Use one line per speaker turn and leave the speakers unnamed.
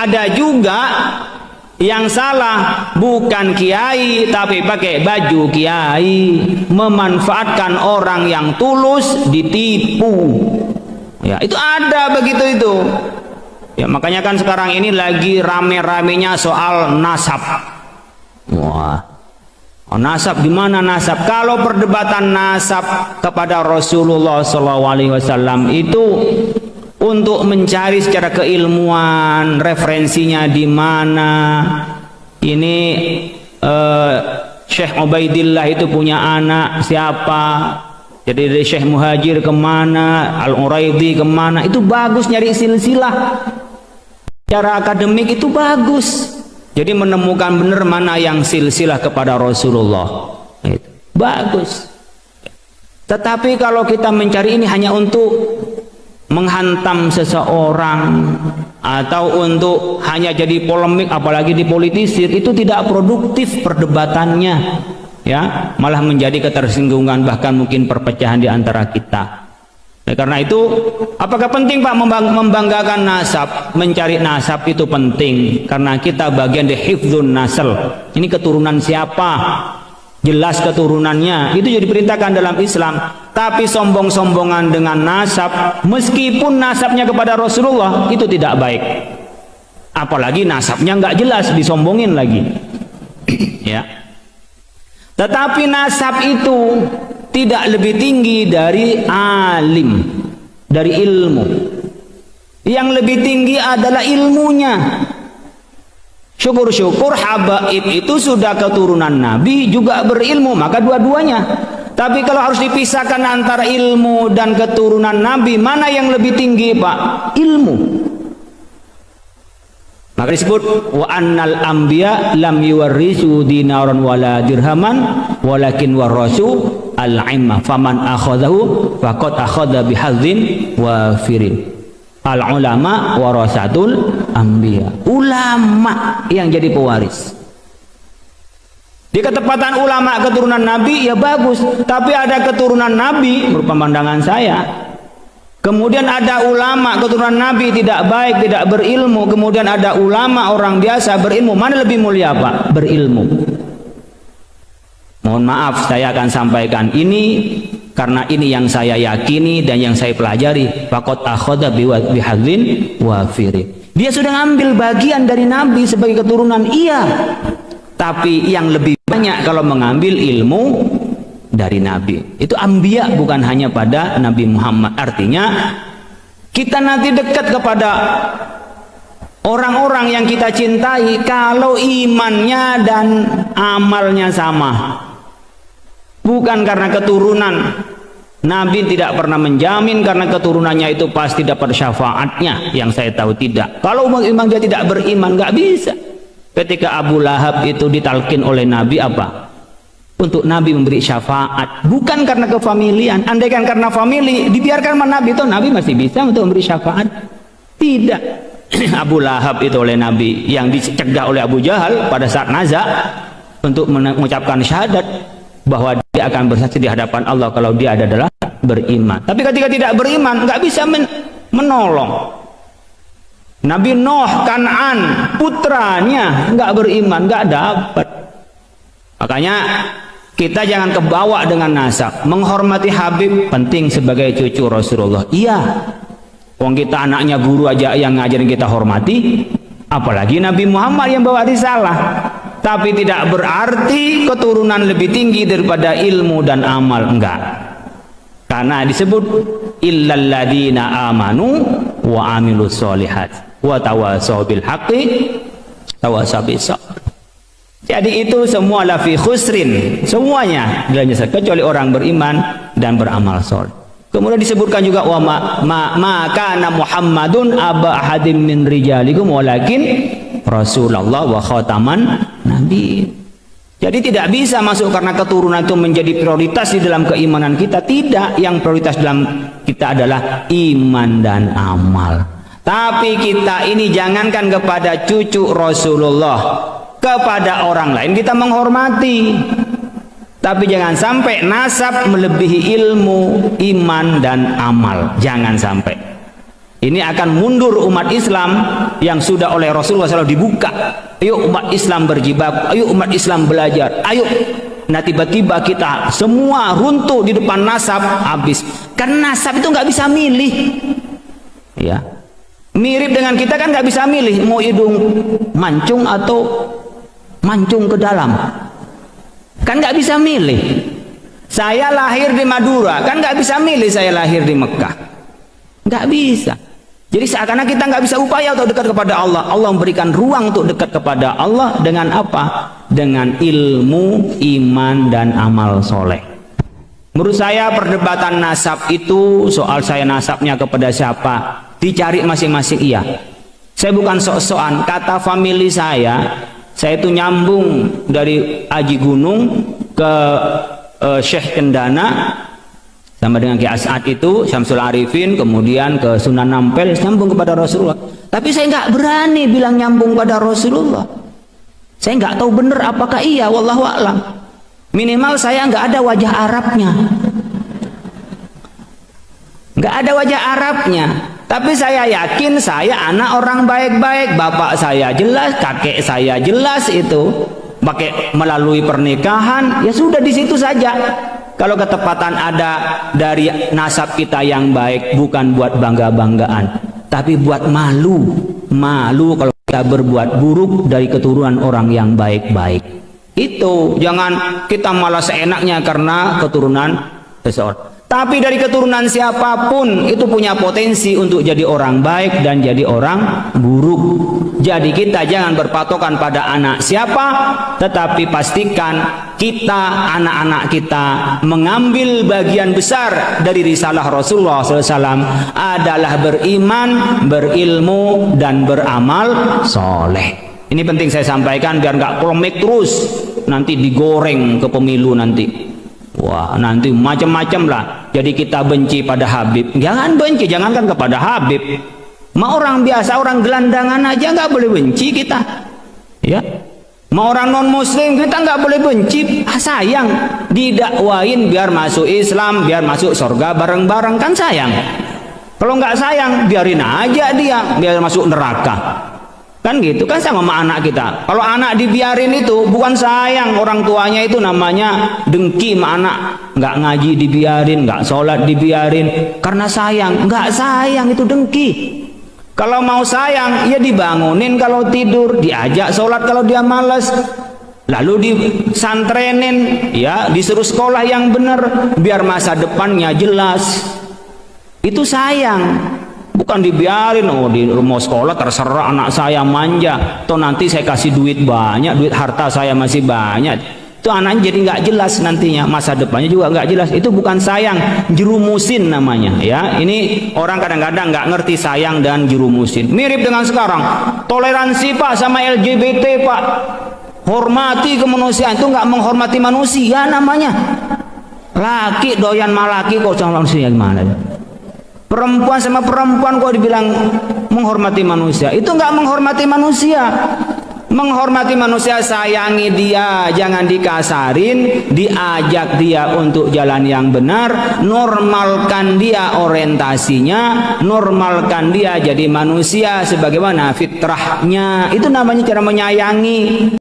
ada juga yang salah, bukan kiai tapi pakai baju kiai, memanfaatkan orang yang tulus ditipu. Ya, itu ada begitu itu. Ya, makanya kan sekarang ini lagi rame-ramenya soal nasab. Wah, nasab gimana nasab? Kalau perdebatan nasab kepada Rasulullah SAW itu untuk mencari secara keilmuan referensinya di mana. Ini Syekh Ubaidillah itu punya anak siapa, jadi dari Syekh Muhajir kemana, Al-Uraidi kemana, itu bagus nyari silsilah secara akademik, itu bagus. Jadi menemukan benar mana yang silsilah kepada Rasulullah, itu bagus. Tetapi kalau kita mencari ini hanya untuk menghantam seseorang atau untuk hanya jadi polemik, apalagi dipolitisir, itu tidak produktif perdebatannya, ya, malah menjadi ketersinggungan, bahkan mungkin perpecahan di antara kita. Nah, karena itu apakah penting Pak membanggakan nasab? Mencari nasab itu penting karena kita bagian dari hifdzun nasl. Ini keturunan siapa? Jelas keturunannya, itu jadi diperintahkan dalam Islam. Tapi sombong-sombongan dengan nasab, meskipun nasabnya kepada Rasulullah, itu tidak baik. Apalagi nasabnya nggak jelas, disombongin lagi. Ya. Tetapi nasab itu tidak lebih tinggi dari alim, dari ilmu. Yang lebih tinggi adalah ilmunya. Syukur-syukur habaib itu sudah keturunan Nabi, juga berilmu, maka dua-duanya. Tapi kalau harus dipisahkan antara ilmu dan keturunan Nabi, mana yang lebih tinggi Pak? Ilmu. Maka disebut wa annal anbiya lam yuwarrisu dinaran wala dirhaman walakin warasu al-ilma faman akhadahu faqad akhadha bihadzin wafirin. Al-ulama warasatul anbiya. Ulama yang jadi pewaris. Di ketepatan ulama keturunan Nabi ya bagus, tapi ada keturunan Nabi menurut pandangan saya. Kemudian ada ulama keturunan Nabi tidak baik, tidak berilmu. Kemudian ada ulama orang biasa berilmu. Mana lebih mulia Pak? Berilmu. Mohon maaf, saya akan sampaikan ini karena ini yang saya yakini dan yang saya pelajari. Faqad akhadha bihadzin wafirin. Dia sudah ngambil bagian dari Nabi sebagai keturunan, iya. Tapi yang lebih banyak kalau mengambil ilmu dari Nabi. Itu anbiya, bukan hanya pada Nabi Muhammad. Artinya kita nanti dekat kepada orang-orang yang kita cintai kalau imannya dan amalnya sama. Bukan karena keturunan. Nabi tidak pernah menjamin karena keturunannya itu pasti dapat syafaatnya. Yang saya tahu tidak. Kalau memang dia tidak beriman, nggak bisa. Ketika Abu Lahab itu ditalkin oleh Nabi apa? Untuk Nabi memberi syafaat. Bukan karena kefamilian. Andaikan karena famili, dibiarkan sama Nabi itu, Nabi masih bisa untuk memberi syafaat. Tidak. Abu Lahab itu oleh Nabi yang dicegah oleh Abu Jahal pada saat nazak untuk mengucapkan syahadat bahwa dia akan bersaksi di hadapan Allah kalau dia adalah beriman. Tapi ketika tidak beriman, nggak bisa menolong. Nabi Nuh, Kan'an, putranya nggak beriman, nggak dapat. Makanya kita jangan kebawa dengan nasab. Menghormati Habib penting sebagai cucu Rasulullah. Iya. Wong kita anaknya guru aja yang ngajarin kita hormati, apalagi Nabi Muhammad yang bawa risalah. Tapi tidak berarti keturunan lebih tinggi daripada ilmu dan amal, enggak. Karena disebut illal ladina amanu wa amilus solihat wa tawasaw bil haqqi tawasaw bis sabr. Jadi itu semua la fi khusrin, semuanya kecuali orang beriman dan beramal soleh. Kemudian disebutkan juga wa ma kana Muhammadun aba ahadim min rijalikum walakin Rasulullah wa khataman nabi. Jadi tidak bisa masuk karena keturunan itu menjadi prioritas di dalam keimanan kita. Tidak, yang prioritas dalam kita adalah iman dan amal. Tapi kita ini jangankan kepada cucu Rasulullah, kepada orang lain kita menghormati. Tapi jangan sampai nasab melebihi ilmu, iman dan amal. Jangan sampai. Ini akan mundur umat Islam yang sudah oleh Rasulullah SAW dibuka. Ayo umat Islam berjibab, ayo umat Islam belajar, ayo. Nah tiba-tiba kita semua runtuh di depan nasab, habis. Karena nasab itu nggak bisa milih. Ya, mirip dengan kita kan nggak bisa milih mau hidung mancung atau mancung ke dalam. Kan nggak bisa milih. Saya lahir di Madura, kan nggak bisa milih saya lahir di Mekah. Nggak bisa. Jadi seakan-akan kita nggak bisa upaya untuk dekat kepada Allah. Allah memberikan ruang untuk dekat kepada Allah dengan apa? Dengan ilmu, iman, dan amal soleh. Menurut saya perdebatan nasab itu soal saya nasabnya kepada siapa, dicari masing-masing iya. Saya bukan sok-sokan, kata famili saya itu nyambung dari Aji Gunung ke Syekh Kendana, sama dengan Ki As'ad itu, Syamsul Arifin, kemudian ke Sunan Ampel, nyambung kepada Rasulullah. Tapi saya nggak berani bilang nyambung pada Rasulullah. Saya nggak tahu benar apakah iya, wallahu a'lam. Minimal saya nggak ada wajah Arabnya. Nggak ada wajah Arabnya. Tapi saya yakin saya anak orang baik-baik. Bapak saya jelas, kakek saya jelas itu. Pakai melalui pernikahan, ya sudah di situ saja. Kalau ketepatan ada dari nasab kita yang baik, bukan buat bangga-banggaan, tapi buat malu. Malu kalau kita berbuat buruk dari keturunan orang yang baik-baik. Itu jangan kita malah seenaknya karena keturunan seseorang. Tapi dari keturunan siapapun itu punya potensi untuk jadi orang baik dan jadi orang buruk. Jadi kita jangan berpatokan pada anak siapa, tetapi pastikan kita, anak-anak kita mengambil bagian besar dari risalah Rasulullah SAW adalah beriman, berilmu, dan beramal soleh. Ini penting saya sampaikan biar nggak polemik terus, nanti digoreng ke pemilu nanti. Wah, nanti macam-macam lah. Jadi kita benci pada Habib. Jangan benci, jangankan kepada Habib. Ma orang biasa, orang gelandangan aja nggak boleh benci kita. Ya. Ma orang non muslim kita nggak boleh benci. Sayang, didakwain biar masuk Islam, biar masuk surga bareng-bareng, kan sayang. Kalau nggak sayang, biarin aja dia, biar masuk neraka. Kan gitu, kan sama anak kita. Kalau anak dibiarin itu bukan sayang, orang tuanya itu namanya dengki sama anak. Nggak ngaji dibiarin, nggak sholat dibiarin, karena sayang. Nggak sayang, itu dengki. Kalau mau sayang, ya dibangunin kalau tidur, diajak sholat kalau dia malas, lalu disantrenin, ya disuruh sekolah yang benar, biar masa depannya jelas. Itu sayang. Bukan dibiarin, oh di rumah sekolah terserah anak saya manja, toh nanti saya kasih duit banyak, duit harta saya masih banyak, itu anaknya jadi nggak jelas nantinya, masa depannya juga nggak jelas. Itu bukan sayang, jerumusin namanya. Ya, ini orang kadang-kadang nggak ngerti sayang dan jerumusin. Mirip dengan sekarang, toleransi Pak sama LGBT Pak, hormati kemanusiaan, itu nggak menghormati manusia namanya. Laki doyan malaki kok sama manusia gimana? Perempuan sama perempuan kok dibilang menghormati manusia, itu nggak menghormati manusia. Menghormati manusia, sayangi dia, jangan dikasarin, diajak dia untuk jalan yang benar, normalkan dia orientasinya, normalkan dia jadi manusia sebagaimana fitrahnya. Itu namanya cara menyayangi.